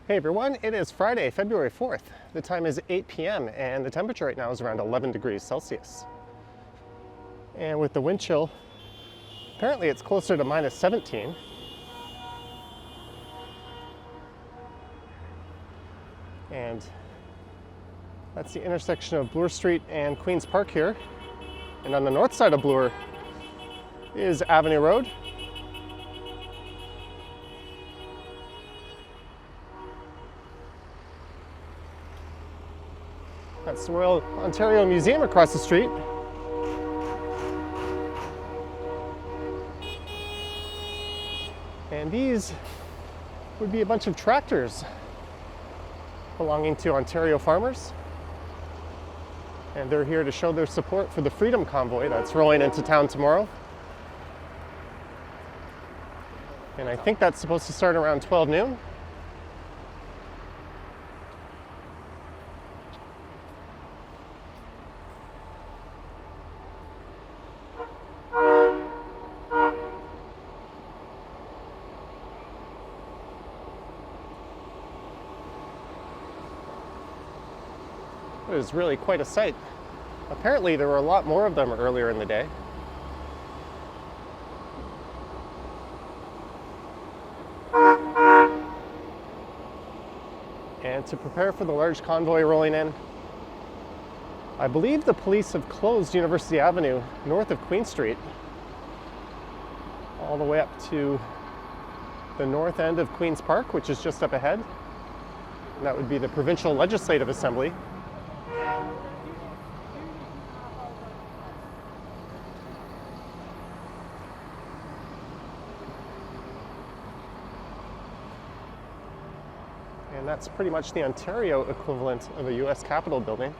Hey everyone, it is Friday, February 4th. The time is 8 p.m. and the temperature right now is around 11 degrees Celsius. And with the wind chill, apparently it's closer to minus 17. And that's the intersection of Bloor Street and Queen's Park here. And on the north side of Bloor is Avenue Road. That's the Royal Ontario Museum across the street. And these would be a bunch of tractors belonging to Ontario farmers. And they're here to show their support for the Freedom Convoy that's rolling into town tomorrow. And I think that's supposed to start around 12 noon. It is really quite a sight. Apparently there were a lot more of them earlier in the day. And to prepare for the large convoy rolling in, I believe the police have closed University Avenue north of Queen Street all the way up to the north end of Queen's Park, which is just up ahead. And that would be the Provincial Legislative Assembly. And that's pretty much the Ontario equivalent of a US Capitol building.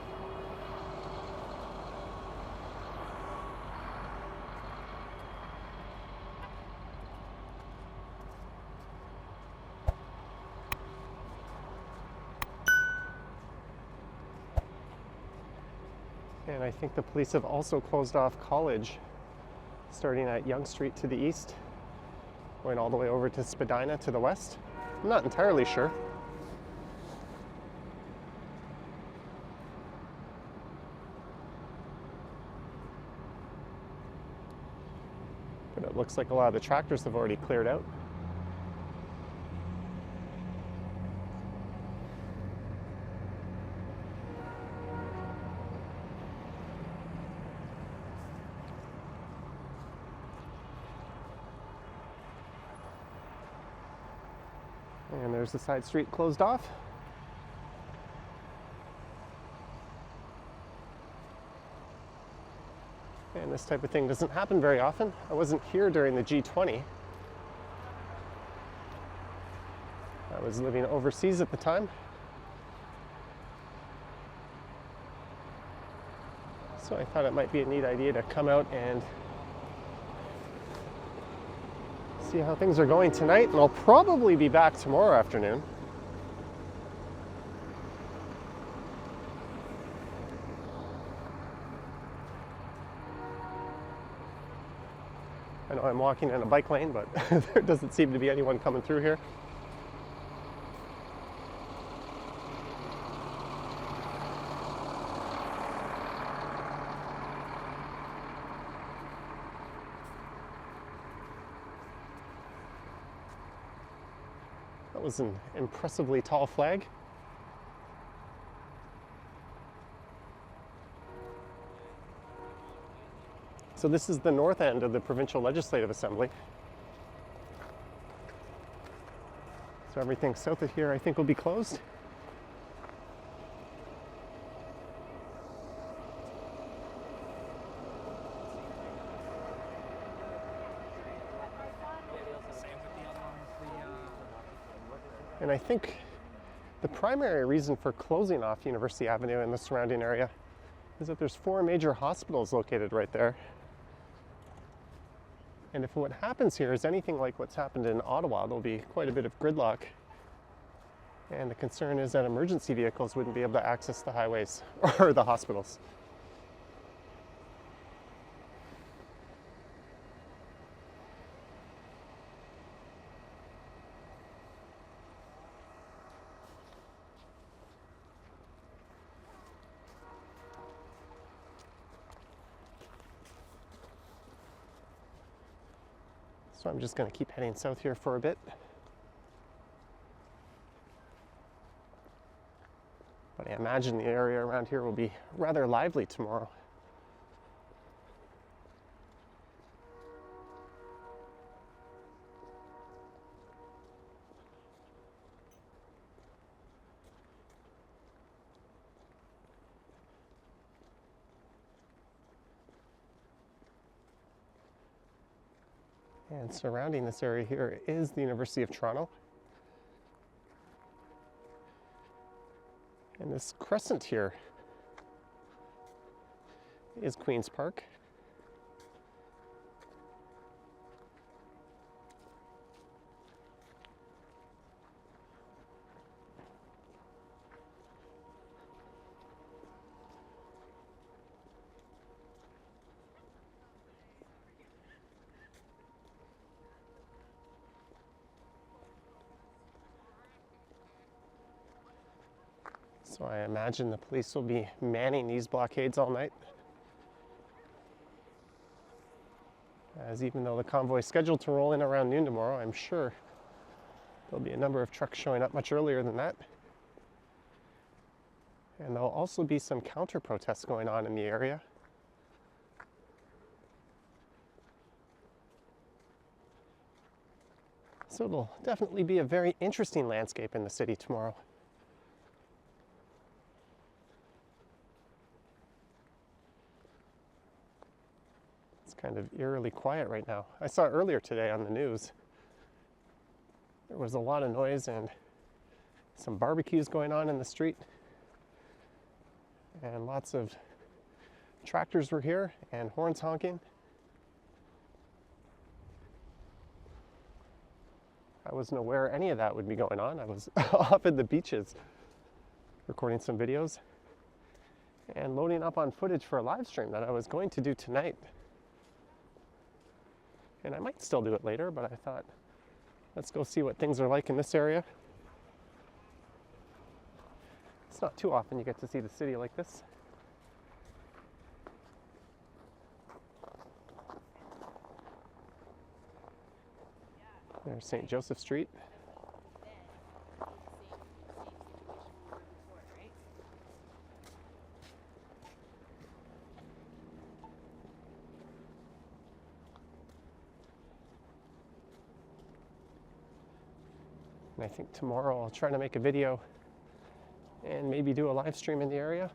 And I think the police have also closed off College, starting at Yonge Street to the east, going all the way over to Spadina to the west. I'm not entirely sure. But it looks like a lot of the tractors have already cleared out. And there's the side street closed off. And this type of thing doesn't happen very often. I wasn't here during the G20. I was living overseas at the time. So I thought it might be a neat idea to come out and see how things are going tonight, and I'll probably be back tomorrow afternoon. I know I'm walking in a bike lane, but there doesn't seem to be anyone coming through here. That was an impressively tall flag. So this is the north end of the Provincial Legislative Assembly. So everything south of here I think will be closed. And I think the primary reason for closing off University Avenue and the surrounding area is that there's 4 major hospitals located right there. And if what happens here is anything like what's happened in Ottawa, there'll be quite a bit of gridlock. And the concern is that emergency vehicles wouldn't be able to access the highways or the hospitals. So I'm just going to keep heading south here for a bit. But I imagine the area around here will be rather lively tomorrow. And surrounding this area here is the University of Toronto. And this crescent here is Queen's Park. So I imagine the police will be manning these blockades all night. As even though the convoy is scheduled to roll in around noon tomorrow, I'm sure there'll be a number of trucks showing up much earlier than that. And there'll also be some counter-protests going on in the area. So it'll definitely be a very interesting landscape in the city tomorrow. It's kind of eerily quiet right now. I saw earlier today on the news, there was a lot of noise and some barbecues going on in the street. And lots of tractors were here and horns honking. I wasn't aware any of that would be going on. I was off at the beaches recording some videos and loading up on footage for a live stream that I was going to do tonight. And I might still do it later, but I thought, let's go see what things are like in this area. It's not too often you get to see the city like this. There's St. Joseph Street. And I think tomorrow I'll try to make a video and maybe do a live stream in the area.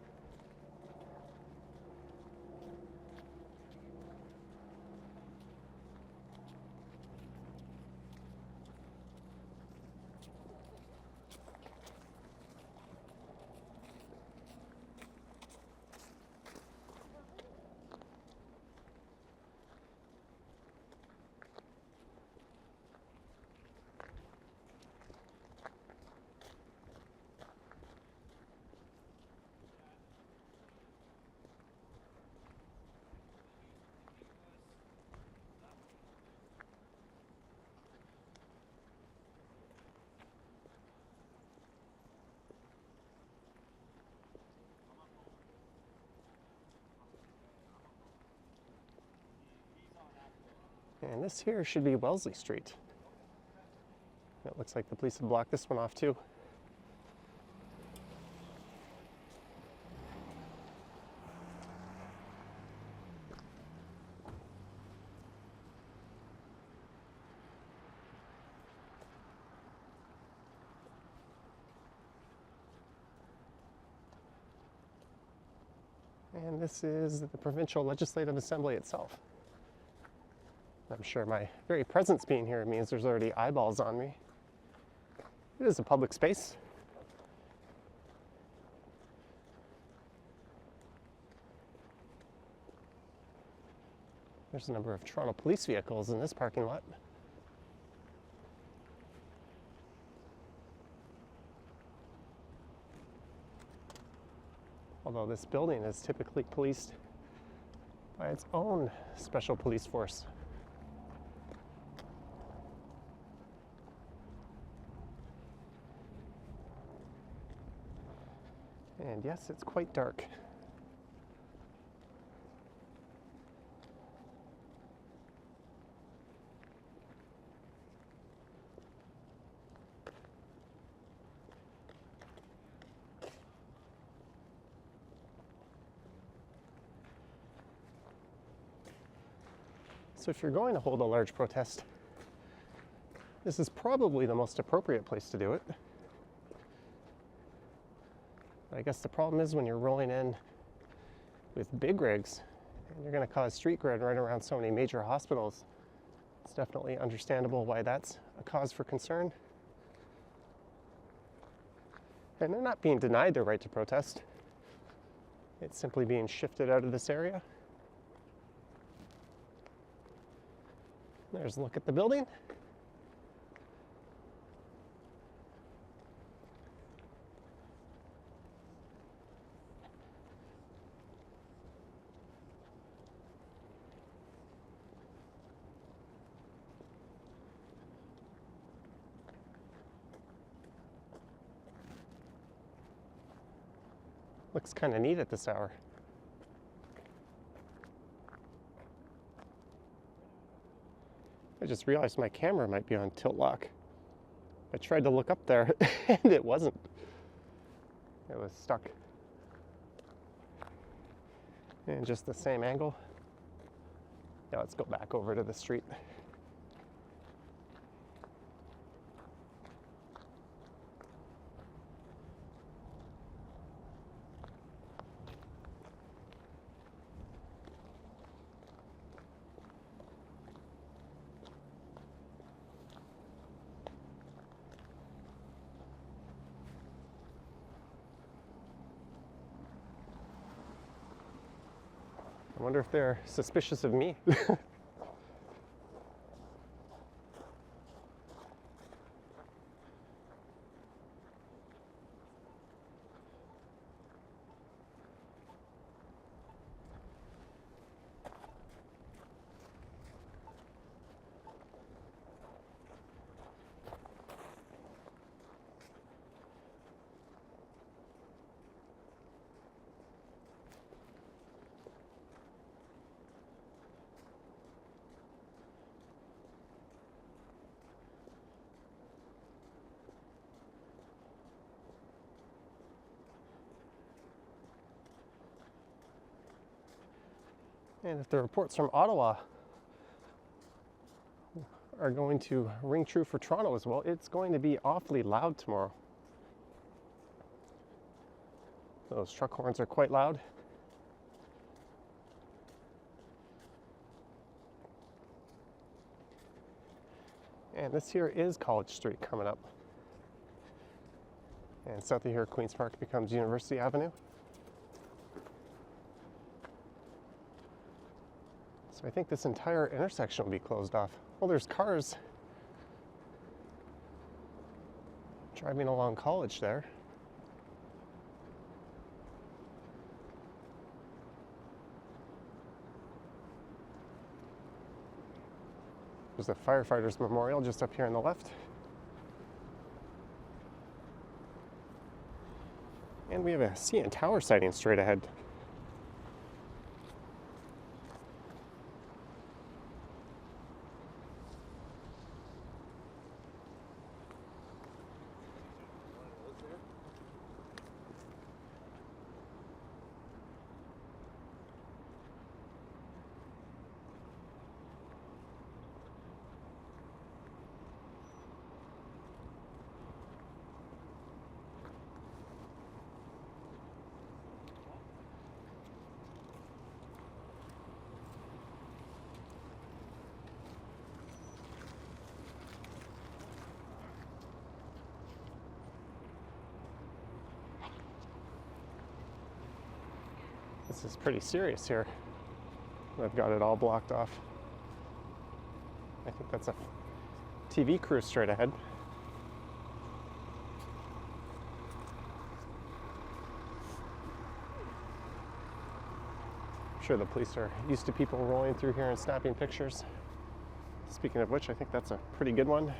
And this here should be Wellesley Street. It looks like the police have blocked this one off too. And this is the Provincial Legislative Assembly itself. I'm sure my very presence being here means there's already eyeballs on me. It is a public space. There's a number of Toronto police vehicles in this parking lot. Although this building is typically policed by its own special police force. And yes, it's quite dark. So if you're going to hold a large protest, this is probably the most appropriate place to do it. I guess the problem is when you're rolling in with big rigs and you're going to cause street grid right around so many major hospitals, it's definitely understandable why that's a cause for concern. And they're not being denied their right to protest. It's simply being shifted out of this area. There's a look at the building. Looks kind of neat at this hour. I just realized my camera might be on tilt lock. I tried to look up there and it wasn't. It was stuck. And just the same angle. Now let's go back over to the street. I wonder if they're suspicious of me. And if the reports from Ottawa are going to ring true for Toronto as well, it's going to be awfully loud tomorrow. Those truck horns are quite loud. And this here is College Street coming up. And south of here, Queen's Park becomes University Avenue. So I think this entire intersection will be closed off. Well, there's cars driving along College there. There's a firefighters memorial just up here on the left. And we have a CN Tower sighting straight ahead. This is pretty serious here. I've got it all blocked off. I think that's a TV crew straight ahead. I'm sure the police are used to people rolling through here and snapping pictures. Speaking of which, I think that's a pretty good one.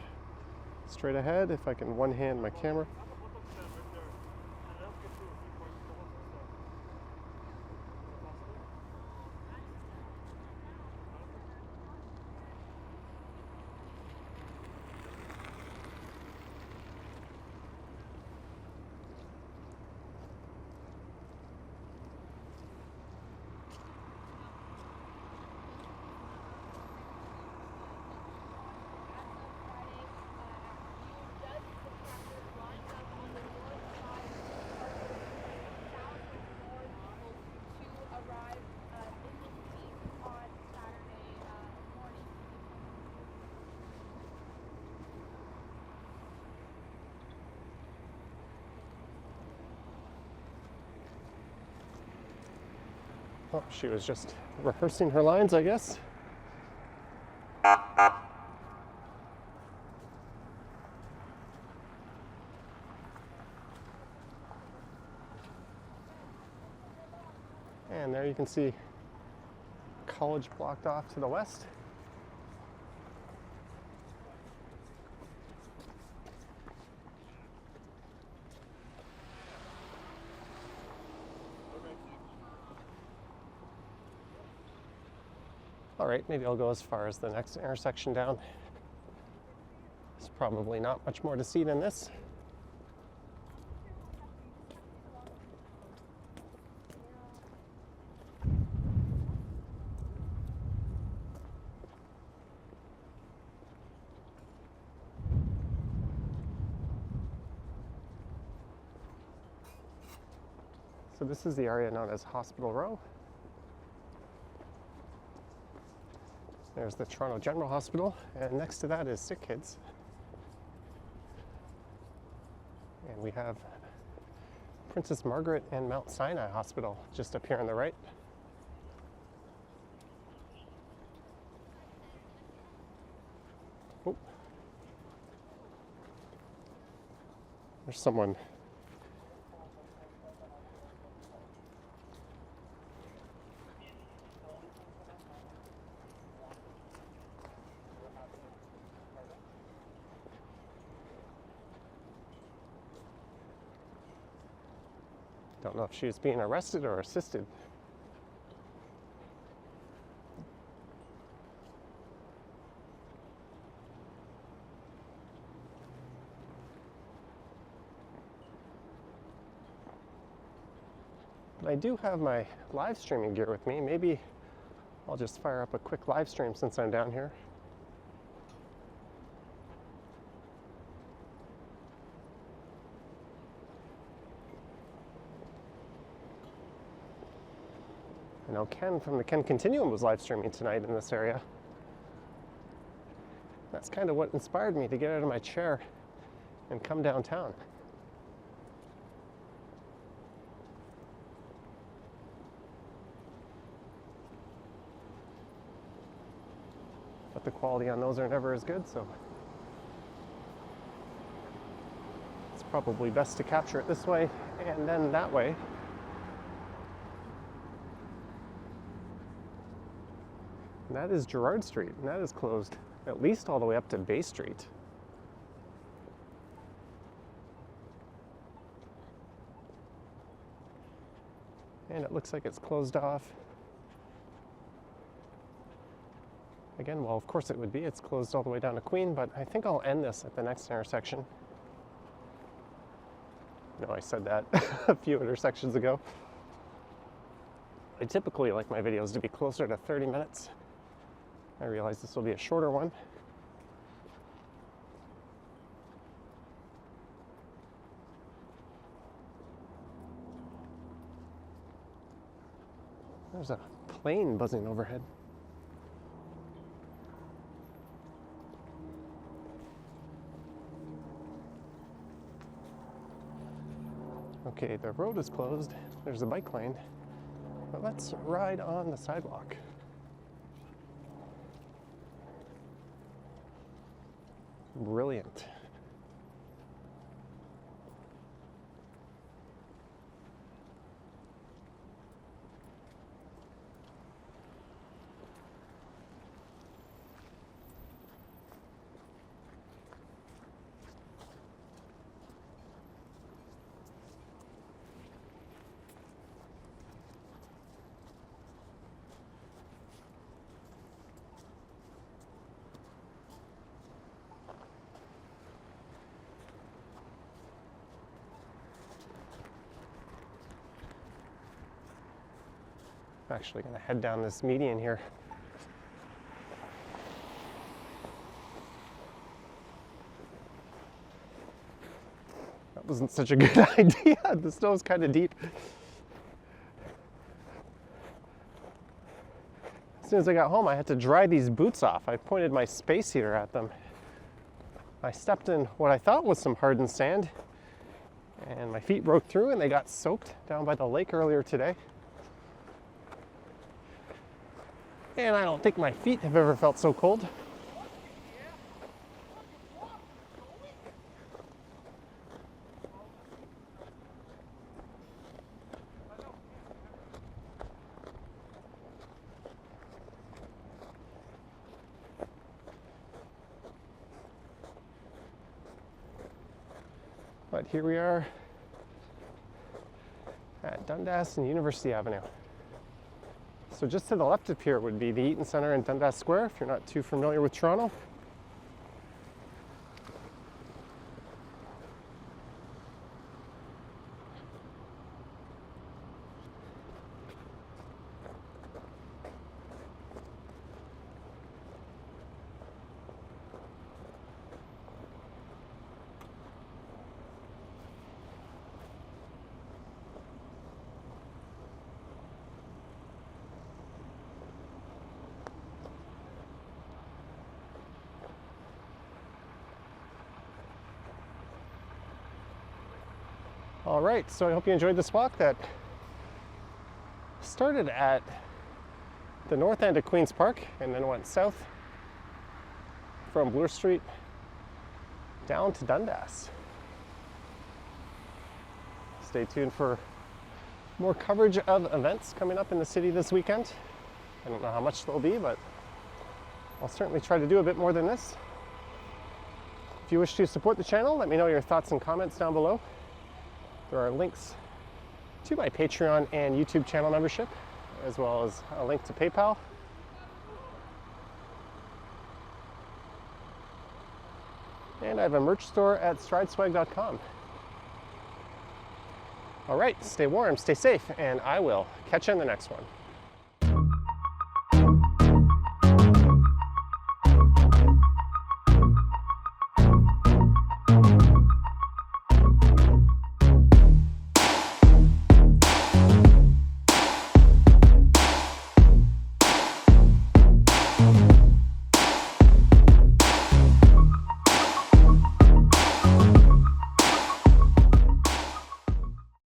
Straight ahead, if I can one-hand my camera. Oh, she was just rehearsing her lines, I guess. And there you can see College blocked off to the west. All right, maybe I'll go as far as the next intersection down. There's probably not much more to see than this. So this is the area known as Hospital Row. There's the Toronto General Hospital, and next to that is Sick Kids. And we have Princess Margaret and Mount Sinai Hospital just up here on the right. Oh. There's someone. Don't know if she was being arrested or assisted. But I do have my live streaming gear with me. Maybe I'll just fire up a quick live stream since I'm down here. I know Ken from the Ken Continuum was live streaming tonight in this area. That's kind of what inspired me to get out of my chair and come downtown. But the quality on those are never as good, so it's probably best to capture it this way and then that way. And that is Gerrard Street, and that is closed at least all the way up to Bay Street. And it looks like it's closed off. Again, well, of course it would be. It's closed all the way down to Queen, but I think I'll end this at the next intersection. No, I said that a few intersections ago. I typically like my videos to be closer to 30 minutes. I realize this will be a shorter one. There's a plane buzzing overhead. Okay, the road is closed. There's a bike lane, but let's ride on the sidewalk. Brilliant. I'm actually going to head down this median here. That wasn't such a good idea. The snow's kind of deep. As soon as I got home, I had to dry these boots off. I pointed my space heater at them. I stepped in what I thought was some hardened sand, and my feet broke through and they got soaked down by the lake earlier today. And I don't think my feet have ever felt so cold. But here we are at Dundas and University Avenue. So just to the left of here would be the Eaton Centre in Dundas Square, if you're not too familiar with Toronto. All right, so I hope you enjoyed this walk that started at the north end of Queen's Park and then went south from Bloor Street down to Dundas. Stay tuned for more coverage of events coming up in the city this weekend. I don't know how much there'll be, but I'll certainly try to do a bit more than this. If you wish to support the channel, let me know your thoughts and comments down below. There are links to my Patreon and YouTube channel membership, as well as a link to PayPal. And I have a merch store at strideswag.com. All right, stay warm, stay safe, and I will catch you in the next one.